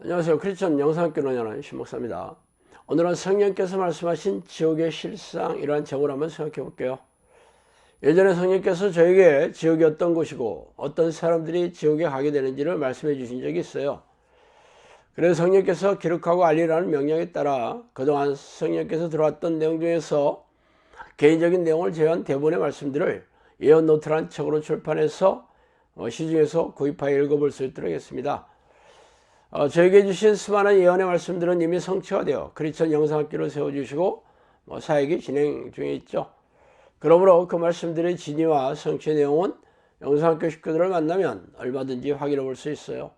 안녕하세요. 크리스천 영상학교 논하는 신목사입니다. 오늘은 성령께서 말씀하신 지옥의 실상이라는 제목을 한번 생각해 볼게요. 예전에 성령께서 저에게 지옥이 어떤 곳이고 어떤 사람들이 지옥에 가게 되는지를 말씀해 주신 적이 있어요. 그래서 성령께서 기록하고 알리라는 명령에 따라 그동안 성령께서 들어왔던 내용 중에서 개인적인 내용을 제외한 대부분의 말씀들을 예언 노트라는 책으로 출판해서 시중에서 구입하여 읽어볼 수 있도록 했습니다. 저에게 주신 수많은 예언의 말씀들은 이미 성취가 되어 크리스천 영상학교를 세워주시고 사역이 진행 중에 있죠. 그러므로 그 말씀들의 진위와 성취 내용은 영상학교 식구들을 만나면 얼마든지 확인해 볼 수 있어요.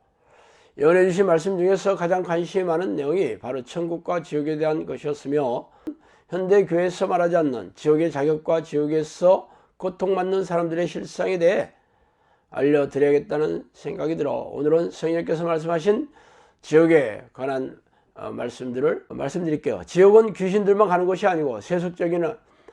예언해 주신 말씀 중에서 가장 관심이 많은 내용이 바로 천국과 지옥에 대한 것이었으며, 현대 교회에서 말하지 않는 지옥의 자격과 지옥에서 고통받는 사람들의 실상에 대해 알려드려야겠다는 생각이 들어 오늘은 성령께서 말씀하신 지옥에 관한 말씀들을 말씀드릴게요. 지옥은 귀신들만 가는 곳이 아니고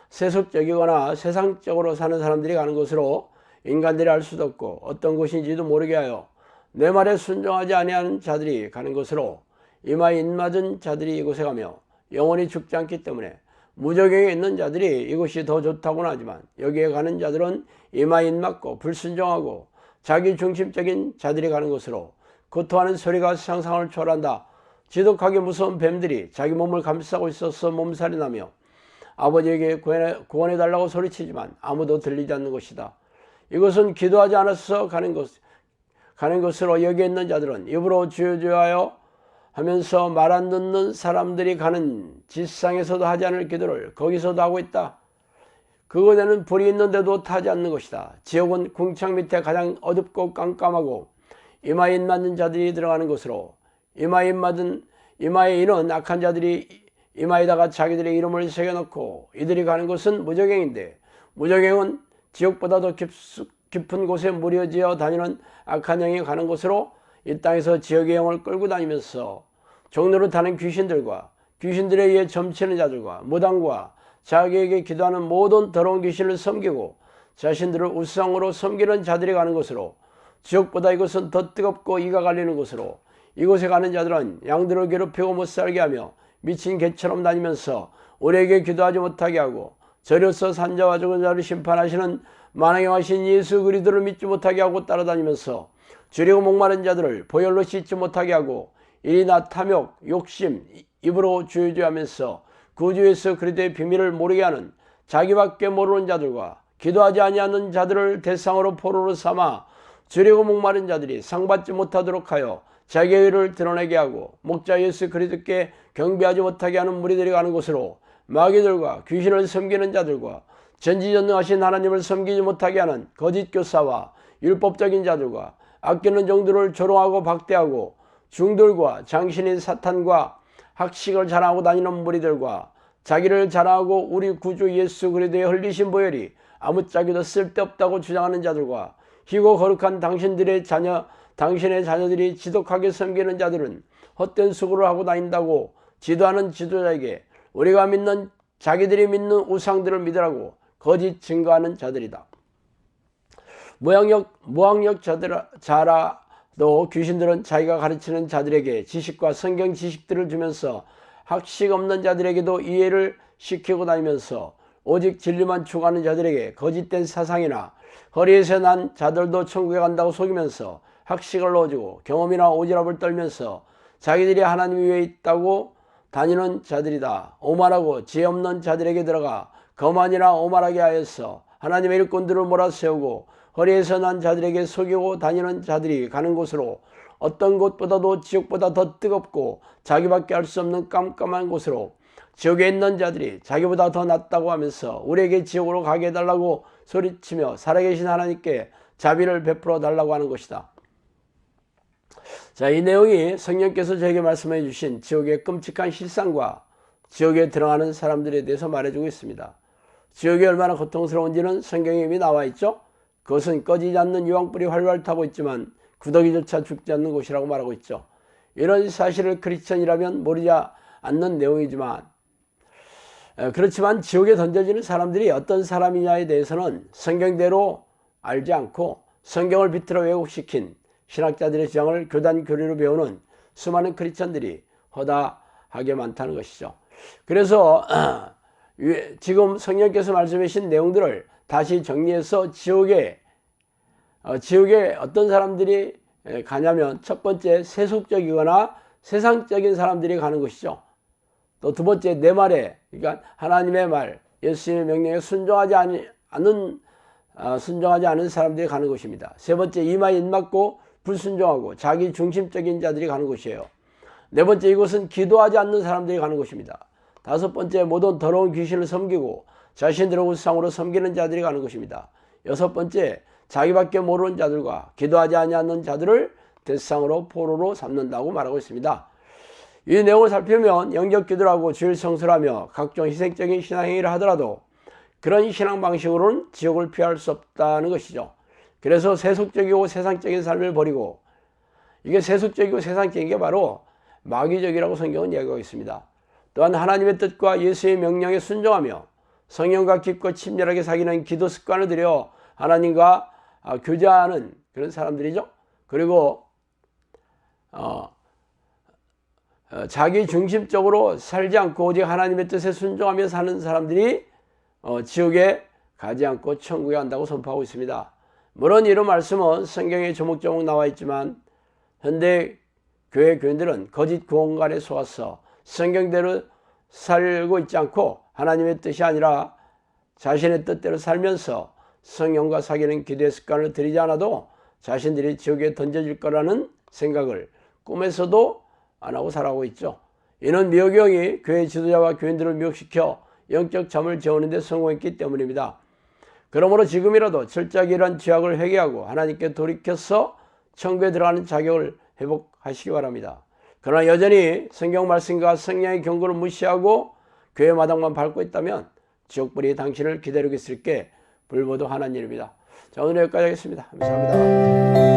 세속적이거나 세상적으로 사는 사람들이 가는 곳으로 인간들이 알 수도 없고 어떤 곳인지도 모르게 하여 내 말에 순종하지 아니하는 자들이 가는 곳으로 이마에 입맞은 자들이 이곳에 가며 영원히 죽지 않기 때문에 무적행에 있는 자들이 이곳이 더 좋다고는 하지만 여기에 가는 자들은 이마에 입맞고 불순종하고 자기 중심적인 자들이 가는 곳으로 고통하는 소리가 상상을 초월한다. 지독하게 무서운 뱀들이 자기 몸을 감싸고 있어서 몸살이 나며 아버지에게 구원해달라고 소리치지만 아무도 들리지 않는 것이다. 이것은 기도하지 않아서 가는 것으로 여기에 있는 자들은 입으로 주여 주여 하여 하면서 말 안 듣는 사람들이 가는 지상에서도 하지 않을 기도를 거기서도 하고 있다. 그곳에는 불이 있는데도 타지 않는 것이다. 지옥은 궁창 밑에 가장 어둡고 깜깜하고 이마에 입맞는 자들이 들어가는 곳으로 이마에 있는 악한 자들이 이마에다가 자기들의 이름을 새겨놓고 이들이 가는 곳은 무적행인데, 무적행은 지옥보다 더 깊은 곳에 무뎌지어 다니는 악한 영이 가는 곳으로 이 땅에서 지옥의 영을 끌고 다니면서 종로를 타는 귀신들과 귀신들에 의해 점치는 자들과 무당과 자기에게 기도하는 모든 더러운 귀신을 섬기고 자신들을 우상으로 섬기는 자들이 가는 곳으로, 지옥보다 이것은 더 뜨겁고 이가 갈리는 곳으로, 이곳에 가는 자들은 양들을 괴롭히고 못살게 하며 미친 개처럼 다니면서 우리에게 기도하지 못하게 하고 저려서 산자와 죽은 자를 심판하시는 만왕의 왕이신 예수 그리스도를 믿지 못하게 하고 따라다니면서 주리고 목마른 자들을 보혈로 씻지 못하게 하고 일이나 탐욕, 욕심, 입으로 주여주하면서 구주 예수 그리스도의 비밀을 모르게 하는 자기밖에 모르는 자들과 기도하지 아니하는 자들을 대상으로 포로로 삼아 주리고 목마른 자들이 상받지 못하도록 하여 자기의 의를 드러내게 하고 목자 예수 그리스도께 경배하지 못하게 하는 무리들이 가는 곳으로 마귀들과 귀신을 섬기는 자들과 전지전능하신 하나님을 섬기지 못하게 하는 거짓 교사와 율법적인 자들과 아끼는 종들을 조롱하고 박대하고 중들과 장신인 사탄과 학식을 자랑하고 다니는 무리들과 자기를 자랑하고 우리 구주 예수 그리스도의 흘리신 보혈이 아무짝에도 쓸데없다고 주장하는 자들과 희고 거룩한 당신의 자녀들이 지독하게 섬기는 자들은 헛된 수고를 하고 다닌다고 지도하는 지도자에게 우리가 믿는 자기들이 믿는 우상들을 믿으라고 거짓 증거하는 자들이다. 무학력 자라도 귀신들은 자기가 가르치는 자들에게 지식과 성경 지식들을 주면서 학식 없는 자들에게도 이해를 시키고 다니면서 오직 진리만 추구하는 자들에게 거짓된 사상이나 허리에서 난 자들도 천국에 간다고 속이면서 학식을 넣어주고 경험이나 오지랖을 떨면서 자기들이 하나님 위에 있다고 다니는 자들이다. 오만하고 지혜 없는 자들에게 들어가 거만이나 오만하게 하여서 하나님의 일꾼들을 몰아세우고 허리에서 난 자들에게 속이고 다니는 자들이 가는 곳으로, 어떤 곳보다도 지옥보다 더 뜨겁고 자기밖에 알 수 없는 깜깜한 곳으로, 지옥에 있는 자들이 자기보다 더 낫다고 하면서 우리에게 지옥으로 가게 해달라고 소리치며 살아계신 하나님께 자비를 베풀어 달라고 하는 것이다. 자, 이 내용이 성령께서 저에게 말씀해 주신 지옥의 끔찍한 실상과 지옥에 들어가는 사람들에 대해서 말해주고 있습니다. 지옥이 얼마나 고통스러운지는 성경에 이미 나와 있죠. 그것은 꺼지지 않는 유황불이 활활 타고 있지만 구더기조차 죽지 않는 곳이라고 말하고 있죠. 이런 사실을 크리스천이라면 모르지 않는 내용이지만, 그렇지만 지옥에 던져지는 사람들이 어떤 사람이냐에 대해서는 성경대로 알지 않고 성경을 비틀어 왜곡시킨 신학자들의 주장을 교단 교리로 배우는 수많은 크리스천들이 허다하게 많다는 것이죠. 그래서 지금 성령께서 말씀하신 내용들을 다시 정리해서 지옥에 어떤 사람들이 가냐면, 첫 번째 세속적이거나 세상적인 사람들이 가는 것이죠. 또 두 번째 내 말에, 그러니까 하나님의 말, 예수님의 명령에 순종하지 않은 사람들이 가는 것입니다. 세 번째 이마에 입맞고 불순종하고 자기 중심적인 자들이 가는 곳이에요. 네 번째 이곳은 기도하지 않는 사람들이 가는 곳입니다. 다섯 번째 모든 더러운 귀신을 섬기고 자신들의 우상으로 섬기는 자들이 가는 것입니다. 여섯 번째 자기밖에 모르는 자들과 기도하지 않는 자들을 대상으로 포로로 삼는다고 말하고 있습니다. 이 내용을 살펴보면 영적 기도를 하고 주일 성수를 하며 각종 희생적인 신앙행위를 하더라도 그런 신앙 방식으로는 지옥을 피할 수 없다는 것이죠. 그래서 세속적이고 세상적인 삶을 버리고, 이게 세속적이고 세상적인 게 바로 마귀적이라고 성경은 이야기하고 있습니다. 또한 하나님의 뜻과 예수의 명령에 순종하며 성령과 깊고 친밀하게 사귀는 기도 습관을 들여 하나님과 교제하는 그런 사람들이죠. 그리고 자기 중심적으로 살지 않고 오직 하나님의 뜻에 순종하며 사는 사람들이 지옥에 가지 않고 천국에 간다고 선포하고 있습니다. 물론 이런 말씀은 성경에 조목조목 나와 있지만 현대 교회 교인들은 거짓 구원관에 속아서 성경대로 살고 있지 않고 하나님의 뜻이 아니라 자신의 뜻대로 살면서 성령과 사귀는 기도의 습관을 들이지 않아도 자신들이 지옥에 던져질 거라는 생각을 꿈에서도 안 하고 살아가고 있죠. 이는 미혹영이 교회 지도자와 교인들을 미혹시켜 영적 잠을 재우는 데 성공했기 때문입니다. 그러므로 지금이라도 철저하게 이러한 죄악을 회개하고 하나님께 돌이켜서 천국에 들어가는 자격을 회복하시기 바랍니다. 그러나 여전히 성경 말씀과 성령의 경고를 무시하고 교회 마당만 밟고 있다면 지옥불이 당신을 기다리고 있을 게 불보듯 하나님 일입니다. 자, 오늘 여기까지 하겠습니다. 감사합니다.